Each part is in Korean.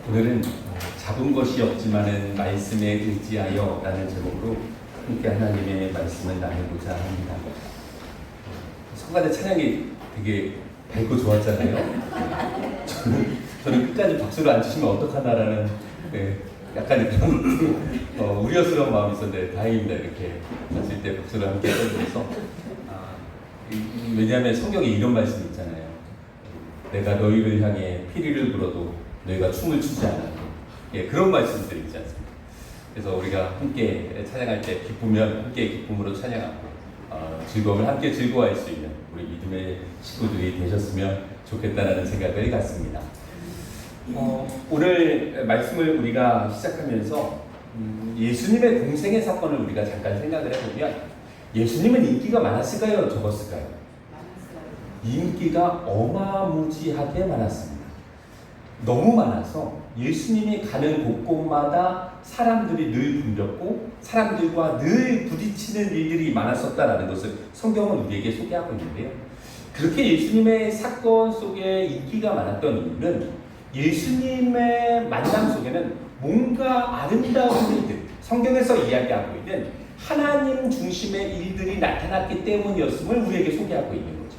오늘은 잡은 것이 없지만은 말씀에 의지하여 라는 제목으로 함께 하나님의 말씀을 나누고자 합니다. 성가대 찬양이 되게 밝고 좋았잖아요. 저는 끝까지 박수를 안 치시면 어떡하나라는 약간 그런 우려스러운 마음이 있었는데 다행입니다. 이렇게 마칠 때 박수를 함께 해주셔서 왜냐하면 성경에 이런 말씀이 있잖아요. 내가 너희를 향해 피리를 불어도 너희가 춤을 추지 않아도 그런 말씀들이 있지 않습니까? 그래서 우리가 함께 찬양할 때 기쁘면 함께 기쁨으로 찬양하고 즐거움을 함께 즐거워할 수 있는 우리 믿음의 식구들이 되셨으면 좋겠다라는 생각을 갖습니다. 오늘 말씀을 우리가 시작하면서 예수님의 공생의 사건을 우리가 잠깐 생각을 해보면 예수님은 인기가 많았을까요? 적었을까요? 인기가 어마무지하게 많았습니다. 너무 많아서 예수님이 가는 곳곳마다 사람들이 늘 붐볐고 사람들과 늘 부딪히는 일들이 많았었다라는 것을 성경은 우리에게 소개하고 있는데요. 그렇게 예수님의 사건 속에 인기가 많았던 이유는 예수님의 만남 속에는 뭔가 아름다운 일들, 성경에서 이야기하고 있는 하나님 중심의 일들이 나타났기 때문이었음을 우리에게 소개하고 있는 거죠.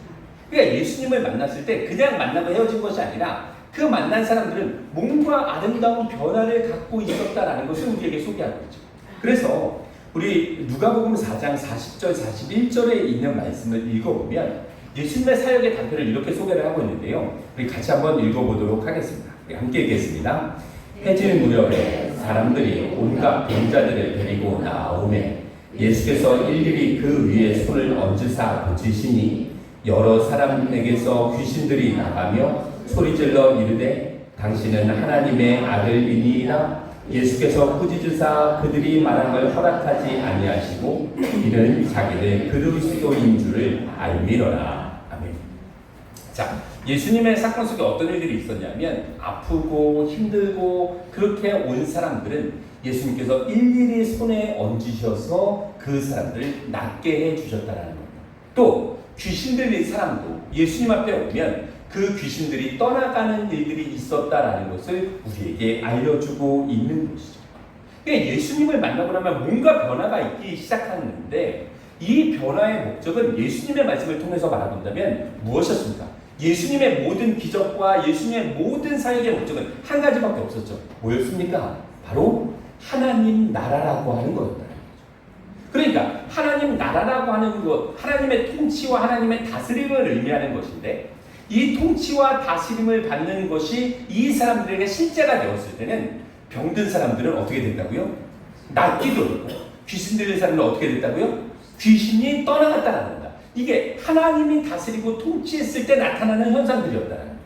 그러니까 예수님을 만났을 때 그냥 만나고 헤어진 것이 아니라 그 만난 사람들은 뭔가 아름다운 변화를 갖고 있었다라는 것을 우리에게 소개하고 있죠. 그래서 우리 누가복음 4장 40절 41절에 있는 말씀을 읽어보면 예수님의 사역의 단편을 이렇게 소개를 하고 있는데요. 우리 같이 한번 읽어보도록 하겠습니다. 함께 읽겠습니다. 해질 무렵에 사람들이 온갖 병자들을 데리고 나오매 예수께서 일일이 그 위에 손을 얹으사 고치시니 여러 사람에게서 귀신들이 나가며 소리질러 이르되 당신은 하나님의 아들이니이다. 예수께서 꾸짖으사 그들이 말한 걸 허락하지 아니하시고 이는 자기들 그리스도인 줄을 알미러라. 아멘. 자, 예수님의 사건 속에 어떤 일들이 있었냐면 아프고 힘들고 그렇게 온 사람들은 예수님께서 일일이 손에 얹으셔서 그 사람들을 낫게 해주셨다는 겁니다. 또 귀신 들린 사람도 예수님 앞에 오면 그 귀신들이 떠나가는 일들이 있었다라는 것을 우리에게 알려주고 있는 것이죠. 그러니까 예수님을 만나고 나면 뭔가 변화가 있기 시작하는데 이 변화의 목적은 예수님의 말씀을 통해서 말해본다면 무엇이었습니까? 예수님의 모든 기적과 예수님의 모든 사역의 목적은 한 가지밖에 없었죠. 뭐였습니까? 바로 하나님 나라라고 하는 거였다는 거죠. 그러니까 하나님 나라라고 하는 것, 하나님의 통치와 하나님의 다스림을 의미하는 것인데 이 통치와 다스림을 받는 것이 이 사람들에게 실제가 되었을 때는 병든 사람들은 어떻게 된다고요? 낫기도 했고 귀신 들린 사람들은 어떻게 됐다고요? 귀신이 떠나갔다는 겁니다. 이게 하나님이 다스리고 통치했을 때 나타나는 현상들이었다는 거죠.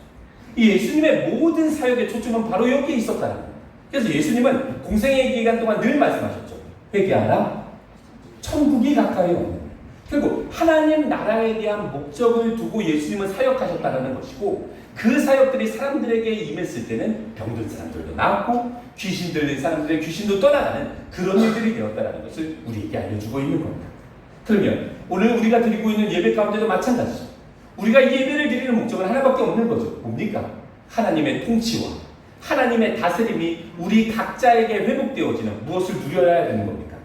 이 예수님의 모든 사역의 초점은 바로 여기에 있었다는 겁니다. 그래서 예수님은 공생의 기간 동안 늘 말씀하셨죠. 회개하라. 천국이 가까이 오는. 결국 하나님 나라에 대한 목적을 두고 예수님은 사역하셨다는 것이고 그 사역들이 사람들에게 임했을 때는 병든 사람들도 나았고 귀신 들린 사람들의 귀신도 떠나가는 그런 일들이 되었다는 것을 우리에게 알려주고 있는 겁니다. 그러면 오늘 우리가 드리고 있는 예배 가운데도 마찬가지죠. 우리가 이 예배를 드리는 목적은 하나밖에 없는 거죠. 뭡니까? 하나님의 통치와 하나님의 다스림이 우리 각자에게 회복되어지는 무엇을 누려야 되는 겁니까?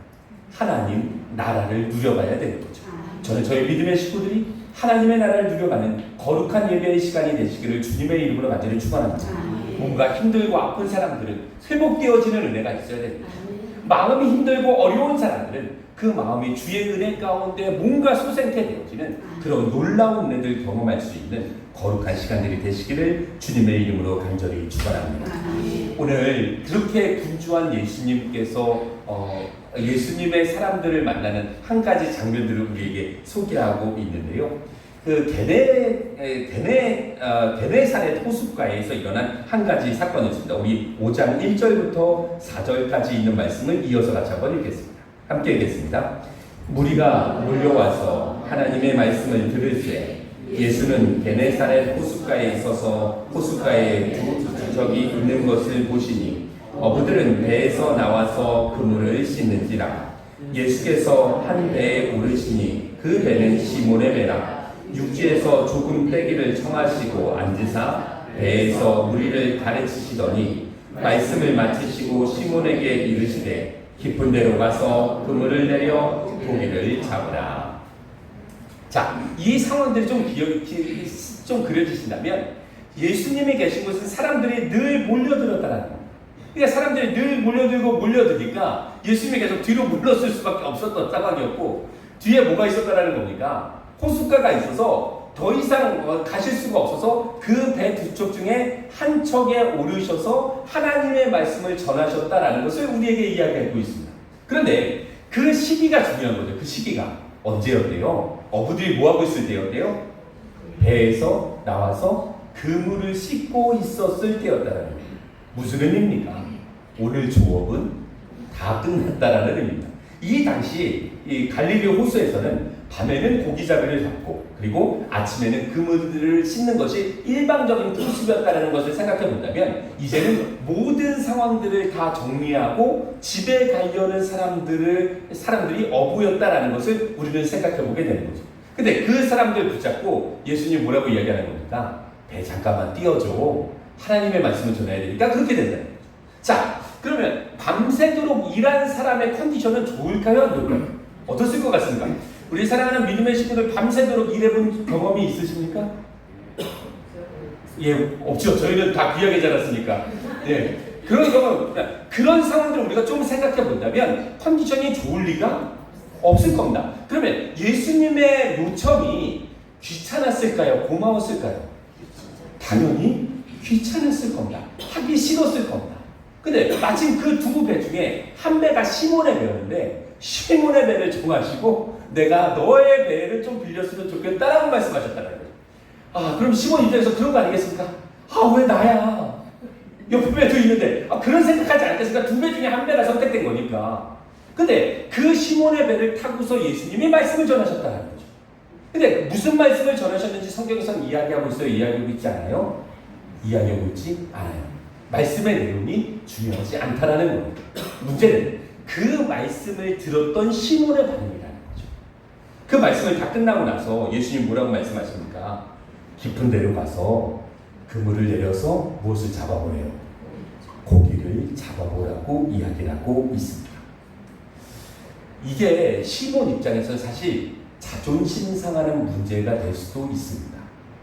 하나님 나라를 누려가야 되는 거죠. 저는 저희 믿음의 식구들이 하나님의 나라를 누려가는 거룩한 예배의 시간이 되시기를 주님의 이름으로 간절히 축원합니다. 뭔가 힘들고 아픈 사람들은 회복되어지는 은혜가 있어야 됩니다. 마음이 힘들고 어려운 사람들은 그 마음이 주의 은혜 가운데 뭔가 소생케 되어지는 그런 놀라운 은혜를 경험할 수 있는 거룩한 시간들이 되시기를 주님의 이름으로 간절히 축원합니다. 오늘 그렇게 분주한 예수님께서 예수님의 사람들을 만나는 한 가지 장면들을 우리에게 소개하고 있는데요. 그 게네사렛 호숫가에서 일어난 한 가지 사건이 있습니다. 우리 5장 1절부터 4절까지 있는 말씀을 이어서 같이 한번 읽겠습니다. 함께 읽겠습니다. 무리가 몰려와서 하나님의 말씀을 들을새 예수는 게네사렛 호숫가에 있어서 호숫가에 두 주적이 있는 것을 보시니 어부들은 배에서 나와서 그물을 씻는지라. 예수께서 한 배에 오르시니 그 배는 시몬의 배라. 육지에서 조금 빼기를 청하시고 앉으사 배에서 무리를 가르치시더니 말씀을 마치시고 시몬에게 이르시되 깊은 데로 가서 그물을 내려 고기를 잡으라. 자, 이 상황들이 좀 그려지신다면 예수님이 계신 곳은 사람들이 늘 몰려들었다는 겁니다. 그러니까 사람들이 늘 몰려들니까 예수님이 계속 뒤로 물렀을 수밖에 없었던 상황이었고, 뒤에 뭐가 있었다라는 겁니까? 호숫가가 있어서 더 이상 가실 수가 없어서 그 배 두 척 중에 한 척에 오르셔서 하나님의 말씀을 전하셨다라는 것을 우리에게 이야기하고 있습니다. 그런데 그 시기가 중요한 거죠. 그 시기가 언제였대요? 어부들이 뭐하고 있을 때였대요? 배에서 나와서 그물을 씻고 있었을 때였다라는 거예요. 무슨 의미입니까? 오늘 조업은 다 끝났다라는 의미입니다. 이 당시 이 갈릴리 호수에서는 밤에는 고기잡이를 잡고 그리고 아침에는 그물들을 씻는 것이 일반적인 풍습이었다는 것을 생각해 본다면, 이제는 모든 상황들을 다 정리하고 집에 가려는 사람들이 어부였다라는 것을 우리는 생각해 보게 되는 거죠. 근데 그 사람들 붙잡고 예수님 뭐라고 이야기하는 겁니까? 배 잠깐만 띄워줘. 하나님의 말씀을 전해야 되니까 그렇게 된다는 거죠. 자, 그러면 밤새도록 일한 사람의 컨디션은 좋을까요? 안 좋을까요? 어떻을 것 같습니까? 우리 사랑하는 믿음의 식구들 밤새도록 일해본 경험이 있으십니까? 예, 없죠. 저희는 다 귀하게 자랐으니까. 예, 그런 경험, 그런 상황들을 우리가 좀 생각해 본다면 컨디션이 좋을 리가 없을 겁니다. 그러면 예수님의 요청이 귀찮았을까요? 고마웠을까요? 당연히 귀찮았을 겁니다. 하기 싫었을 겁니다. 근데 마침 그 두 배 중에 한 배가 시몬의 배였는데, 시몬의 배를 정하시고 내가 너의 배를 좀 빌렸으면 좋겠다라고 말씀하셨다는 거예요. 아, 그럼 시몬 입장에서 그런 거 아니겠습니까? 아, 왜 나야? 옆에 배도 있는데. 그런 생각하지 않겠습니까? 두 배 중에 한 배가 선택된 거니까. 근데 그 시몬의 배를 타고서 예수님이 말씀을 전하셨다는 거죠. 근데 무슨 말씀을 전하셨는지 성경에서는 이야기하고 있어요? 이야기하고 있지 않아요? 이야기하고 있지 않아요. 말씀의 내용이 중요하지 않다라는 거예요. 문제는 그 말씀을 들었던 시몬의 반응이라는 거죠. 그 말씀을 다 끝나고 나서 예수님 뭐라고 말씀하십니까? 깊은 데로 가서 그물을 내려서 무엇을 잡아보래요? 고기를 잡아보라고 이야기를 하고 있습니다. 이게 시몬 입장에서 사실 자존심 상하는 문제가 될 수도 있습니다.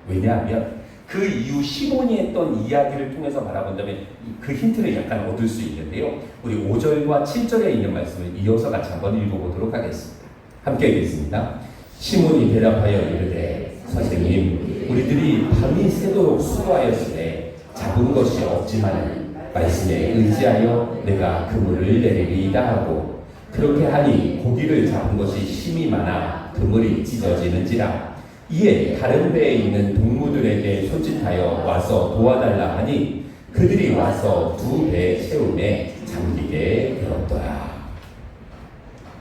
왜냐하면 그 이후 시몬이 했던 이야기를 통해서 바라본다면 그 힌트를 약간 얻을 수 있는데요. 우리 5절과 7절에 있는 말씀을 이어서 같이 한번 읽어보도록 하겠습니다. 함께 읽겠습니다. 시몬이 대답하여 이르되 선생님, 우리들이 밤이 새도록 수고하였으되 잡은 것이 없지만 말씀에 의지하여 내가 그물을 내리리이다 하고, 그렇게 하니 고기를 잡은 것이 심이 많아 그물이 찢어지는지라. 이에 다른 배에 있는 동무들에게 손짓하여 와서 도와달라 하니 그들이 와서 두 배 채움에 잠기게 되었더라.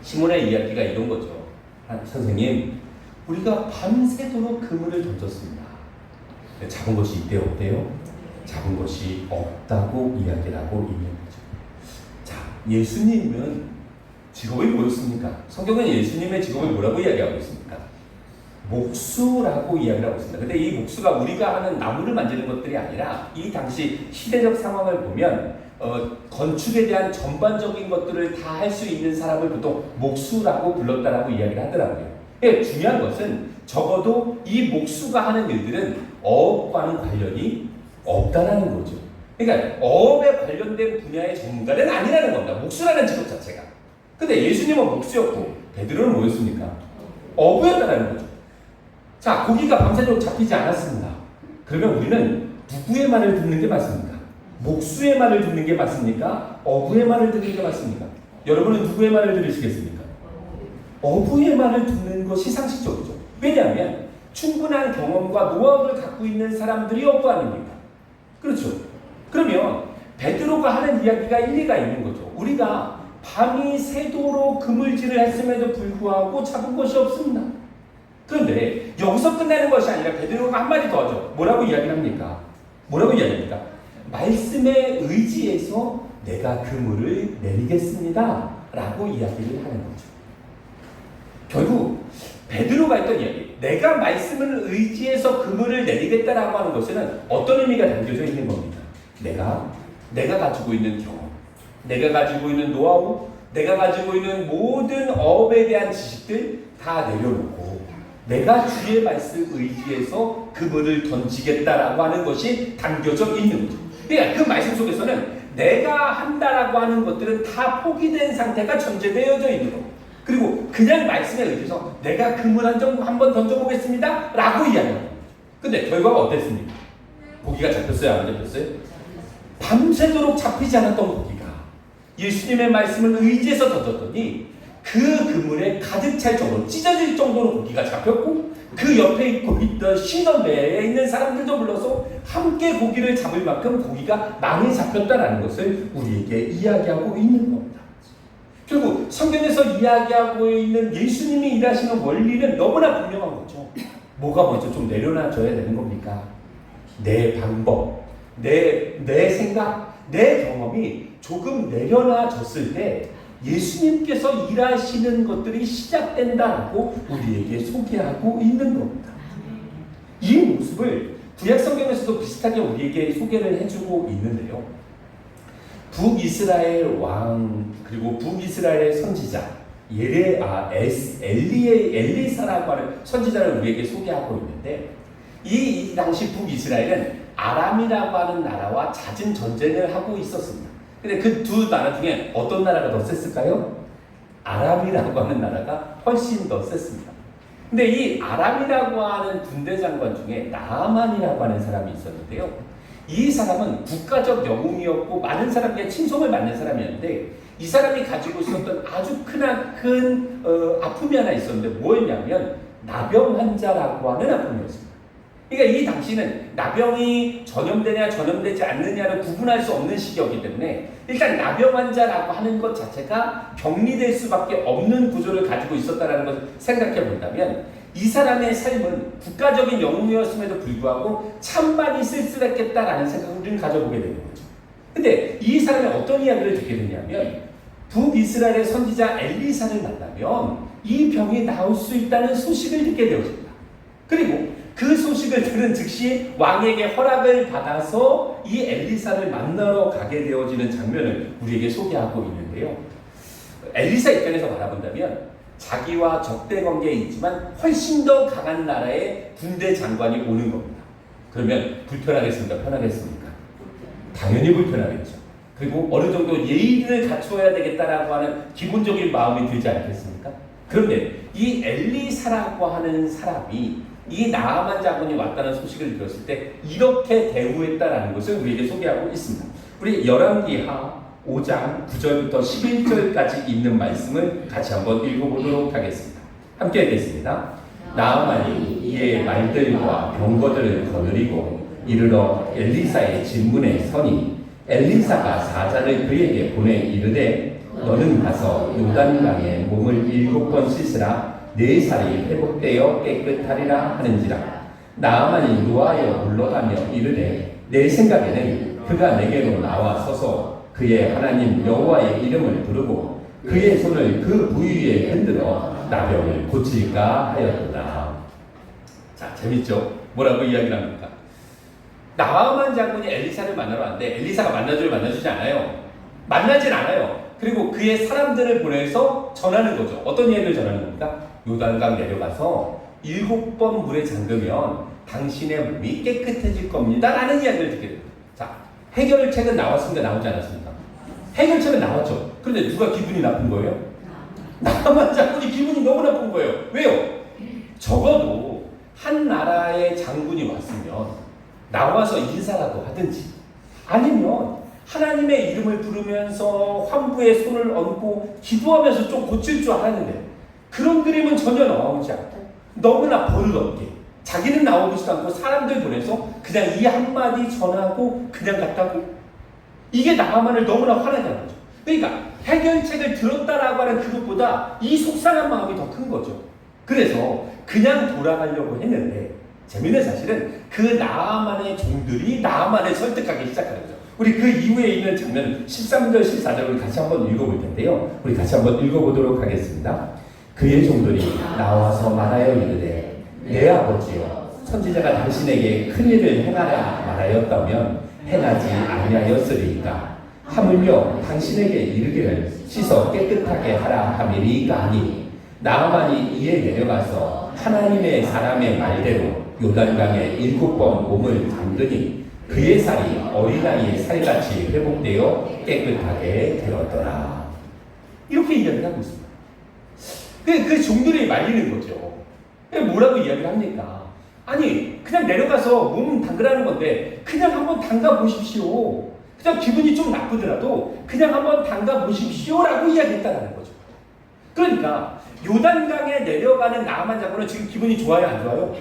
시몬의 이야기가 이런 거죠. 선생님, 우리가 밤새도록 그물을 던졌습니다. 잡은 것이 있대요, 없대요? 잡은 것이 없다고 이야기를 하고 있는 거죠. 자, 예수님은 직업이 뭐였습니까? 성경은 예수님의 직업을 뭐라고 이야기하고 있습니까? 목수라고 이야기를 하고 있습니다. 근데 이 목수가 우리가 하는 나무를 만지는 것들이 아니라 이 당시 시대적 상황을 보면 건축에 대한 전반적인 것들을 다 할 수 있는 사람을 보통 목수라고 불렀다라고 이야기를 하더라고요. 중요한 것은 적어도 이 목수가 하는 일들은 어업과는 관련이 없다라는 거죠. 그러니까 어업에 관련된 분야의 전문가는 아니라는 겁니다. 목수라는 직업 자체가. 근데 예수님은 목수였고 베드로는 뭐였습니까? 어부였다라는 거죠. 자, 고기가 밤새도록 잡히지 않았습니다. 그러면 우리는 누구의 말을 듣는 게 맞습니까? 목수의 말을 듣는 게 맞습니까? 어부의 말을 듣는 게 맞습니까? 여러분은 누구의 말을 들으시겠습니까? 어부의 말을 듣는 것이 상식적이죠. 왜냐하면 충분한 경험과 노하우를 갖고 있는 사람들이 어부 아닙니까? 그렇죠. 그러면 베드로가 하는 이야기가 일리가 있는 거죠. 우리가 밤이 새도록 그물질을 했음에도 불구하고 잡은 것이 없습니다. 그런데 여기서 끝나는 것이 아니라 베드로가 한마디 더 하죠. 뭐라고 이야기를 합니까? 뭐라고 이야기합니까? 말씀에 의지해서 내가 그물을 내리겠습니다 라고 이야기를 하는 거죠. 결국 베드로가 했던 이야기, 내가 말씀을 의지해서 그물을 내리겠다라고 하는 것에는 어떤 의미가 담겨져 있는 겁니까? 내가 내가 가지고 있는 경험, 내가 가지고 있는 노하우, 내가 가지고 있는 모든 업에 대한 지식들 다 내려놓고 내가 주의 말씀 의지해서 그물을 던지겠다라고 하는 것이 담겨져 있는 거죠. 그러니까 그 말씀 속에서는 내가 한다라고 하는 것들은 다 포기된 상태가 전제되어져 있는 거고, 그리고 그냥 말씀에 의해서 내가 그물 한번 던져보겠습니다 라고 이야기합니다. 근데 결과가 어땠습니까? 고기가 잡혔어요? 안 잡혔어요? 밤새도록 잡히지 않았던 고기가 예수님의 말씀을 의지해서 던졌더니 그 그물에 가득 찰 정도로, 찢어질 정도로 고기가 잡혔고, 그 옆에 있고 있던 신원 배에 있는 사람들도 불러서 함께 고기를 잡을 만큼 고기가 많이 잡혔다라는 것을 우리에게 이야기하고 있는 겁니다. 결국 성경에서 이야기하고 있는 예수님이 일하시는 원리는 너무나 분명한 거죠. 뭐가 먼저 좀 내려놔줘야 되는 겁니까? 내 방법, 내 생각, 내 경험이 조금 내려놔졌을 때 예수님께서 일하시는 것들이 시작된다라고 우리에게 소개하고 있는 겁니다. 이 모습을 구약 성경에서도 비슷하게 우리에게 소개를 해주고 있는데요. 북이스라엘 왕 그리고 북이스라엘의 선지자 엘리사라고 하는 선지자를 우리에게 소개하고 있는데, 이 당시 북이스라엘은 아람이라고 하는 나라와 잦은 전쟁을 하고 있었습니다. 근데 그 두 나라 중에 어떤 나라가 더 셌을까요? 아람이라고 하는 나라가 훨씬 더 셌습니다. 근데 이 아람이라고 하는 군대 장관 중에 나아만이라고 하는 사람이 있었는데요. 이 사람은 국가적 영웅이었고 많은 사람에게 칭송을 받는 사람이었는데, 이 사람이 가지고 있었던 아주 큰 아픔이 하나 있었는데 뭐였냐면 나병 환자라고 하는 아픔이었습니다. 그러니까 이 당시는 나병이 전염되냐 전염되지 않느냐를 구분할 수 없는 시기였기 때문에 일단 나병 환자라고 하는 것 자체가 격리될 수밖에 없는 구조를 가지고 있었다는 것을 생각해 본다면, 이 사람의 삶은 국가적인 영웅이었음에도 불구하고 참 많이 쓸쓸했겠다라는 생각을 우리는 가져보게 되는 거죠. 근데 이 사람이 어떤 이야기를 듣게 되냐면, 북이스라엘의 선지자 엘리사를 만나면 이 병이 나을 수 있다는 소식을 듣게 되었습니다. 그리고 그 소식을 들은 즉시 왕에게 허락을 받아서 이 엘리사를 만나러 가게 되어지는 장면을 우리에게 소개하고 있는데요. 엘리사 입장에서 바라본다면 자기와 적대 관계에 있지만 훨씬 더 강한 나라의 군대 장관이 오는 겁니다. 그러면 불편하겠습니까? 편하겠습니까? 당연히 불편하겠죠. 그리고 어느 정도 예의를 갖추어야 되겠다라고 하는 기본적인 마음이 들지 않겠습니까? 그런데 이 엘리사라고 하는 사람이 이 나아만 장군이 왔다는 소식을 들었을 때 이렇게 대우했다라는 것을 우리에게 소개하고 있습니다. 우리 열왕기하 5장 9절부터 11절까지 있는 말씀을 같이 한번 읽어보도록 하겠습니다. 함께 읽겠습니다. 나아만이 이의 말들과 병거들을 거느리고 이르러 엘리사의 진문에 서니 엘리사가 사자를 그에게 보내 이르되 너는 가서 요단강에 몸을 7번 씻으라 네 살이 회복되어 깨끗하리라 하는지라. 나아만이 노하여 물러가며 이르되 내 생각에는 그가 내게로 나와 서서 그의 하나님 여호와의 이름을 부르고 그의 손을 그 부위에 흔들어 나병을 고칠까 하였도다. 자, 재밌죠? 뭐라고 이야기를 합니까? 나아만 장군이 엘리사를 만나러 왔는데 엘리사가 만나주지 않아요. 만나진 않아요. 그리고 그의 사람들을 보내서 전하는 거죠. 어떤 이야기를 전하는 겁니까? 요단강 내려가서 7번 물에 잠그면 당신의 몸이 깨끗해질 겁니다 라는 이야기를 듣게 됩니다. 자, 해결책은 나왔습니까? 나오지 않았습니까? 해결책은 나왔죠. 그런데 누가 기분이 나쁜 거예요? 나아만 장군이 기분이 너무 나쁜 거예요. 왜요? 적어도 한 나라의 장군이 왔으면 나와서 인사라도 하든지, 아니면 하나님의 이름을 부르면서 환부의 손을 얹고 기도하면서 좀 고칠 줄 알았는데 그런 그림은 전혀 나오지 않고 너무나 버릇없게 자기는 나오지도 않고 사람들 보내서 그냥 이 한마디 전하고 그냥 갔다고? 이게 나아만을 너무나 화나게 하는 거죠. 그러니까 해결책을 들었다라고 하는 그것보다 이 속상한 마음이 더 큰 거죠. 그래서 그냥 돌아가려고 했는데 재미있는 사실은 그 나아만의 종들이 나아만을 설득하기 시작하는 거죠. 우리 그 이후에 있는 장면 13절 14절을 같이 한번 읽어볼 텐데요. 우리 같이 한번 읽어보도록 하겠습니다. 그의 종들이 나와서 말하여 이르되 내 아버지여 선지자가 당신에게 큰일을 행하라 말하였다면 행하지 아니하였으리이까. 하물며 당신에게 이르기를 씻어 깨끗하게 하라 함이니까 하니 나아만이 이에 내려가서 하나님의 사람의 말대로 요단강에 7번 몸을 담그니 그의 살이 어린아이의 살같이 회복되어 깨끗하게 되었더라. 이렇게 이야기를 하고 있습니다. 그 종들이 말리는 거죠. 뭐라고 이야기를 합니까? 아니 그냥 내려가서 몸 담그라는 건데 그냥 한번 담가 보십시오. 그냥 기분이 좀 나쁘더라도 그냥 한번 담가 보십시오라고 이야기했다는 거죠. 그러니까 요단강에 내려가는 나아만 장군은 지금 기분이 좋아요, 안 좋아요?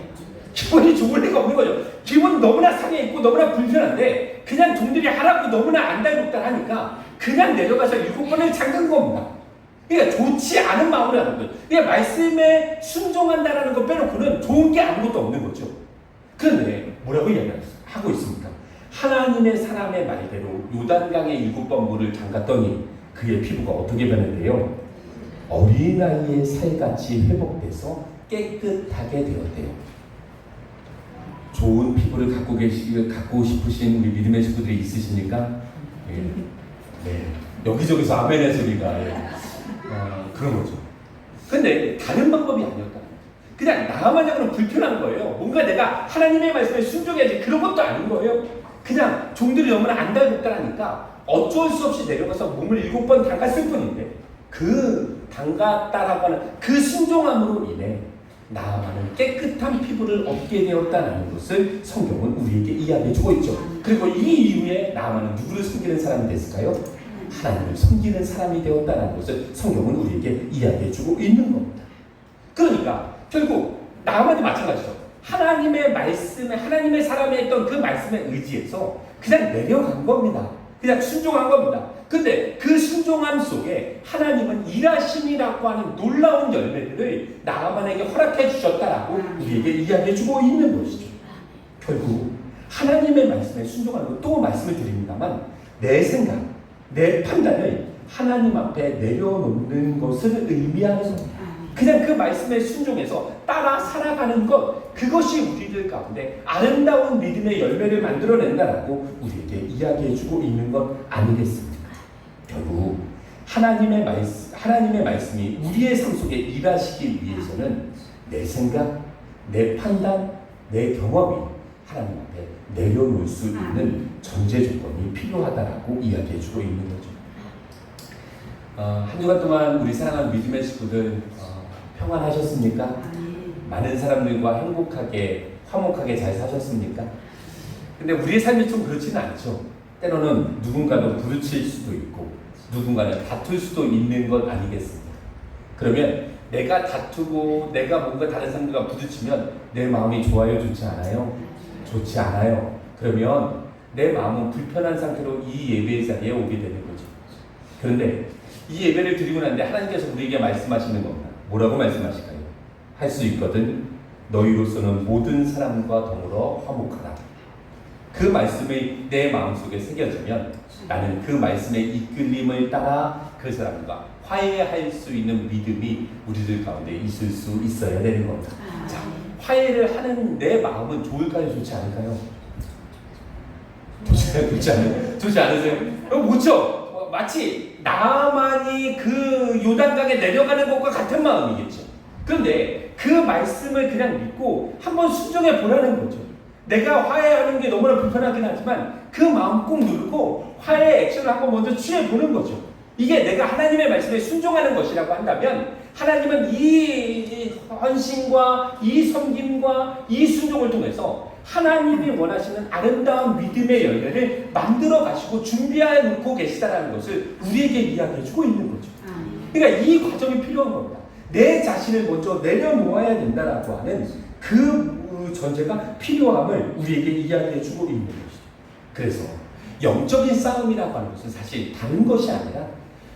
기분이 좋을 리가 없는 거죠. 기분 너무나 상해 있고 너무나 불편한데 그냥 종들이 하라고 너무나 안달복달하니까 그냥 내려가서 7번을 잠근 겁니다. 그러니까 좋지 않은 마음으로 하는 거예요. 그러니까 말씀에 순종한다라는 거 빼놓고는 좋은 게 아무것도 없는 거죠. 그런데 뭐라고 이야기하고 있습니까? 하나님의 사람의 말대로 요단강에 7번 물을 담갔더니 그의 피부가 어떻게 변했대요? 어린아이의 살같이 회복돼서 깨끗하게 되었대요. 좋은 피부를 갖고 싶으신 우리 믿음의 친구들이 있으십니까? 네. 여기저기서 아멘의 소리가 그런 거죠. 근데 다른 방법이 아니었다. 그냥 나만 하고는 불편한 거예요. 뭔가 내가 하나님의 말씀에 순종해야지 그런 것도 아닌 거예요. 그냥 종들이 너무나 안달복달하니까 어쩔 수 없이 내려가서 몸을 7번 담갔을 뿐인데 그 담갔다라고 하는 그 순종함으로 인해 나아만은 깨끗한 피부를 얻게 되었다는 것을 성경은 우리에게 이야기해주고 있죠. 그리고 이 이후에 나아만은 누구를 섬기는 사람이 됐을까요? 하나님을 섬기는 사람이 되었다는 것을 성경은 우리에게 이야기해주고 있는 겁니다. 그러니까 결국 나아만도 마찬가지죠. 하나님의 말씀에 하나님의 사람이 했던 그 말씀에 의지해서 그냥 내려간 겁니다. 그냥 순종한 겁니다. 근데 그 순종함 속에 하나님은 일하심이라고 하는 놀라운 열매들을 나아만에게 허락해 주셨다라고 우리에게 이야기해주고 있는 것이죠. 결국 하나님의 말씀에 순종하는 것, 또 말씀을 드립니다만 내 생각, 내 판단을 하나님 앞에 내려놓는 것을 의미하는 겁니다. 그냥 그 말씀에 순종해서 따라 살아가는 것, 그것이 우리들 가운데 아름다운 믿음의 열매를 만들어낸다라고 우리에게 이야기해주고 있는 것 아니겠습니까? 결국 하나님의 말씀이 우리의 삶 속에 일하시기 위해서는 내 생각, 내 판단, 내 경험이 하나님 앞에 내려놓을 수 있는 전제 조건이 필요하다라고 이야기해주고 있는 거죠. 한 주간 동안 우리 사랑하는 믿음의 식구들 평안하셨습니까? 많은 사람들과 행복하게 화목하게 잘 사셨습니까? 근데 우리의 삶이 좀 그렇지는 않죠. 때로는 누군가는 부딪힐 수도 있고 누군가는 다툴 수도 있는 것 아니겠습니까? 그러면 내가 다투고 내가 뭔가 다른 사람들과 부딪히면 내 마음이 좋아요? 좋지 않아요? 좋지 않아요. 그러면 내 마음은 불편한 상태로 이 예배의 자리에 오게 되는 거죠. 그런데 이 예배를 드리고 났는데 하나님께서 우리에게 말씀하시는 겁니다. 뭐라고 말씀하실까요? 할 수 있거든 너희로서는 모든 사람과 더불어 화목하라. 그 말씀이 내 마음속에 새겨지면 나는 그 말씀의 이끌림을 따라 그 사람과 화해할 수 있는 믿음이 우리들 가운데 있을 수 있어야 되는 겁니다. 자, 화해를 하는 내 마음은 좋을까요? 좋지 않을까요? 좋지 않으세요? 뭐죠? 마치 나만이 그 요단강에 내려가는 것과 같은 마음이겠죠. 그런데 그 말씀을 그냥 믿고 한번 순종해 보라는 거죠. 내가 화해하는 게 너무나 불편하긴 하지만 그 마음 꼭 누르고 화해 액션을 한번 먼저 취해 보는 거죠. 이게 내가 하나님의 말씀에 순종하는 것이라고 한다면 하나님은 이 헌신과 이 섬김과 이 순종을 통해서 하나님이 원하시는 아름다운 믿음의 열매를 만들어 가시고 준비해 놓고 계시다는 것을 우리에게 이야기해 주고 있는 거죠. 그러니까 이 과정이 필요한 겁니다. 내 자신을 먼저 내려놓아야 된다라고 하는 그 전제가 필요함을 우리에게 이야기해 주고 있는 것이죠. 그래서 영적인 싸움이라고 하는 것은 사실 다른 것이 아니라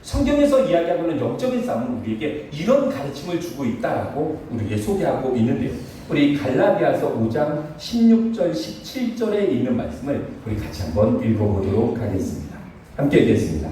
성경에서 이야기하고 있는 영적인 싸움은 우리에게 이런 가르침을 주고 있다라고 우리에게 소개하고 있는데요. 우리 갈라디아서 5장 16절 17절에 있는 말씀을 우리 같이 한번 읽어보도록 하겠습니다. 함께 읽겠습니다.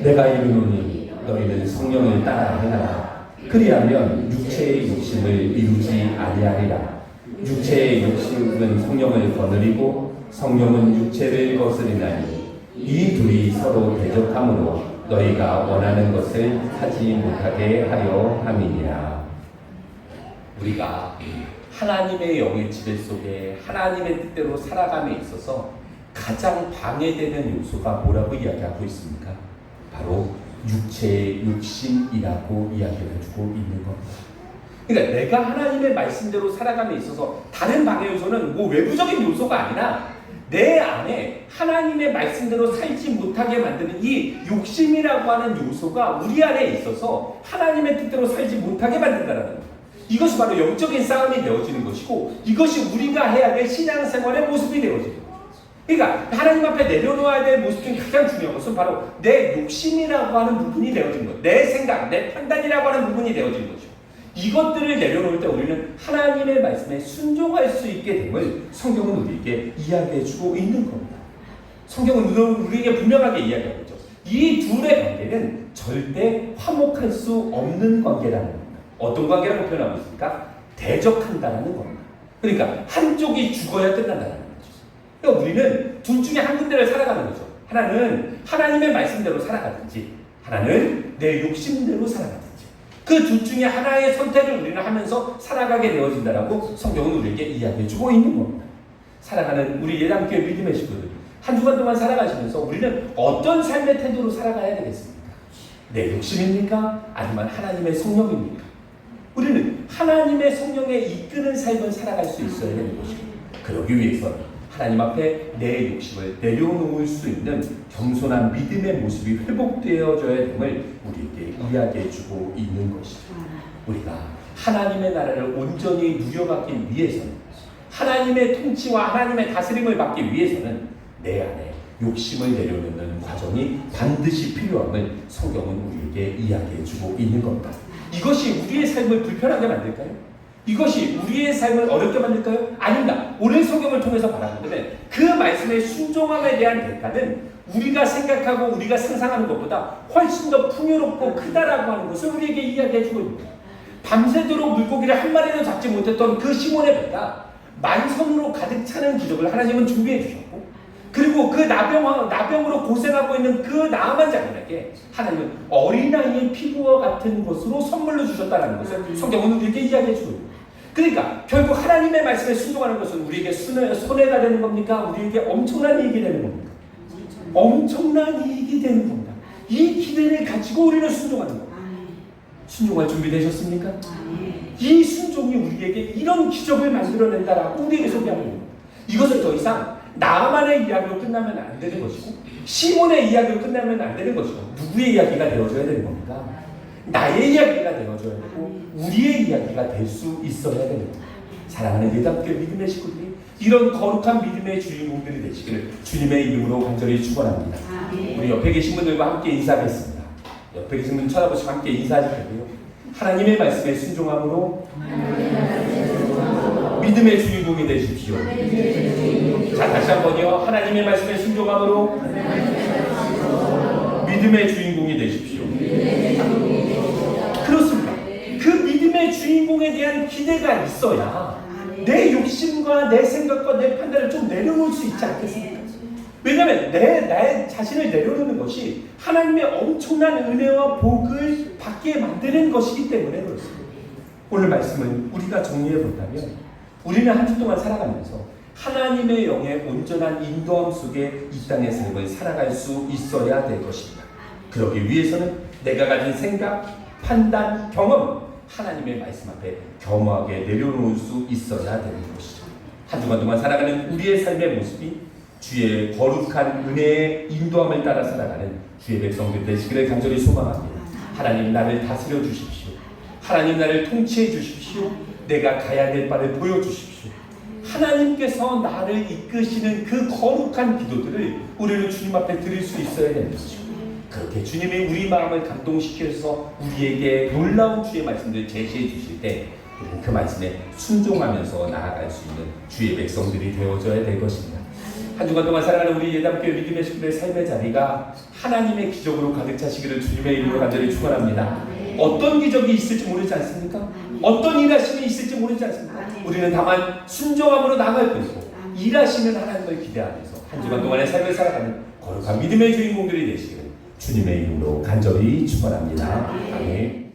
내가 이르노니 너희는 성령을 따라 행하라. 그리하면 육체의 욕심을 이루지 아니하리라. 육체의 욕심은 성령을 거느리고 성령은 육체를 거스리나니 이 둘이 서로 대적함으로 너희가 원하는 것을 하지 못하게 하려 함이니라. 우리가 하나님의 영의 지배 속에 하나님의 뜻대로 살아감에 있어서 가장 방해되는 요소가 뭐라고 이야기하고 있습니까? 바로 육체의 욕심이라고 이야기해주고 있는 겁니다. 그러니까 내가 하나님의 말씀대로 살아감에 있어서 다른 방해 요소는 뭐 외부적인 요소가 아니라 내 안에 하나님의 말씀대로 살지 못하게 만드는 이 욕심이라고 하는 요소가 우리 안에 있어서 하나님의 뜻대로 살지 못하게 만든다는 겁니다. 이것이 바로 영적인 싸움이 되어지는 것이고 이것이 우리가 해야 될 신앙생활의 모습이 되어지는 거예요. 그러니까 하나님 앞에 내려놓아야 될 모습 중 가장 중요한 것은 바로 내 욕심이라고 하는 부분이 되어진 것, 내 생각, 내 판단이라고 하는 부분이 되어진 것이죠. 이것들을 내려놓을 때 우리는 하나님의 말씀에 순종할 수 있게 됨을 성경은 우리에게 이야기해주고 있는 겁니다. 성경은 우리에게 분명하게 이야기하고 있죠. 이 둘의 관계는 절대 화목할 수 없는 관계라는 겁니다. 어떤 관계라고 표현하고 있습니까? 대적한다는 겁니다. 그러니까 한쪽이 죽어야 끝난다는 거죠. 그러니까 우리는 둘 중에 한 군데를 살아가는 거죠. 하나는 하나님의 말씀대로 살아가든지 하나는 내 욕심대로 살아가든지 그 둘 중에 하나의 선택을 우리는 하면서 살아가게 되어진다라고 성경은 우리에게 이야기해주고 있는 겁니다. 살아가는 우리 예당교회 믿음의 식구들 한 주간 동안 살아가시면서 우리는 어떤 삶의 태도로 살아가야 되겠습니까? 내 욕심입니까? 아니면 하나님의 성령입니까? 우리는 하나님의 성령에 이끄는 삶을 살아갈 수 있어야 되는 것이고 그러기 위해서 하나님 앞에 내 욕심을 내려놓을 수 있는 겸손한 믿음의 모습이 회복되어져야 됨을 우리에게 이야기해주고 있는 것이죠. 우리가 하나님의 나라를 온전히 누려받기 위해서는 하나님의 통치와 하나님의 다스림을 받기 위해서는 내 안에 욕심을 내려놓는 과정이 반드시 필요함을 성경은 우리에게 이야기해주고 있는 겁니다. 이것이 우리의 삶을 불편하게 만들까요? 이것이 우리의 삶을 어렵게 만들까요? 아닙니다. 오늘 성경을 통해서 바라보면 그 말씀의 순종함에 대한 대가는 우리가 생각하고 우리가 상상하는 것보다 훨씬 더 풍요롭고 크다라고 하는 것을 우리에게 이야기해주고 있습니다. 밤새도록 물고기를 한 마리도 잡지 못했던 그 시몬의 배가 만선으로 가득 차는 기적을 하나님은 준비해 주셨고 그리고 그 나병으로 고생하고 있는 그 나아만 장군에게 하나님은 어린아이의 피부와 같은 것으로 선물로 주셨다는 것을 성경은 우리에게 이야기해주고 있습니다. 그러니까 결국 하나님의 말씀에 순종하는 것은 우리에게 손해가 되는 겁니까? 우리에게 엄청난 이익이 되는 겁니까? 엄청난 이익이 되는 겁니다. 이 기대를 가지고 우리는 순종하는 겁니다. 순종할 준비 되셨습니까? 이 순종이 우리에게 이런 기적을 만들어낸다라고 우리에게 소개하는 겁니다. 이것은 더 이상 나만의 이야기로 끝나면 안 되는 것이고 시몬의 이야기로 끝나면 안 되는 것이고 누구의 이야기가 되어줘야 되는 겁니까? 나의 이야기가 되어줘야 되고 우리의 이야기가 될 수 있어야 되는 겁니다. 사랑하는 예담교회 믿음의 식구들이 이런 거룩한 믿음의 주인공들이 되시기를 주님의 이름으로 간절히 축원합니다. 우리 옆에 계신 분들과 함께 인사하겠습니다. 옆에 계신 분 쳐다보시고 함께 인사하시고요. 하나님의 말씀에 순종함으로 믿음의 주인공이 되십시오. 자, 다시 한번요. 하나님의 말씀에 순종함으로 믿음의 주인공이 되십시오. 그렇습니다. 그 믿음의 주인공에 대한 기대가 있어야 내 욕심과 내 생각과 내 판단을 좀 내려놓을 수 있지 않겠습니까? 왜냐하면 내 자신을 내려놓는 것이 하나님의 엄청난 은혜와 복을 받게 만드는 것이기 때문에 그렇습니다. 오늘 말씀은 우리가 정리해 본다면 우리는 한 주 동안 살아가면서 하나님의 영의 온전한 인도함 속에 이 땅의 삶을 살아갈 수 있어야 될 것입니다. 그러기 위해서는 내가 가진 생각, 판단, 경험 하나님의 말씀 앞에 겸허하게 내려놓을 수 있어야 되는 것이죠. 한 주간 동안 살아가는 우리의 삶의 모습이 주의 거룩한 은혜의 인도함을 따라 살아가는 주의 백성들 되시기를 간절히 소망합니다. 하나님 나를 다스려 주십시오. 하나님 나를 통치해 주십시오. 내가 가야 될 바를 보여주십시오. 하나님께서 나를 이끄시는 그 거룩한 기도들을 우리는 주님 앞에 드릴 수 있어야 되는 것이죠. 그렇게 주님이 우리 마음을 감동시켜서 우리에게 놀라운 주의 말씀들을 제시해 주실 때 그 말씀에 순종하면서 나아갈 수 있는 주의 백성들이 되어져야 될 것입니다. 한 주간 동안 살아가는 우리 예담교회 믿음의 식구들의 삶의 자리가 하나님의 기적으로 가득 차시기를 주님의 이름으로 간절히 축원합니다. 어떤 기적이 있을지 모르지 않습니까? 어떤 일하심이 있을지 모르지 않습니까? 우리는 다만 순종함으로 나아갈 뿐이고 일하시는 하나님을 기대하면서 한 주간 동안의 삶을 살아가는 거룩한 믿음의 주인공들이 되시기를 주님의 이름으로 간절히 축원합니다. 아멘.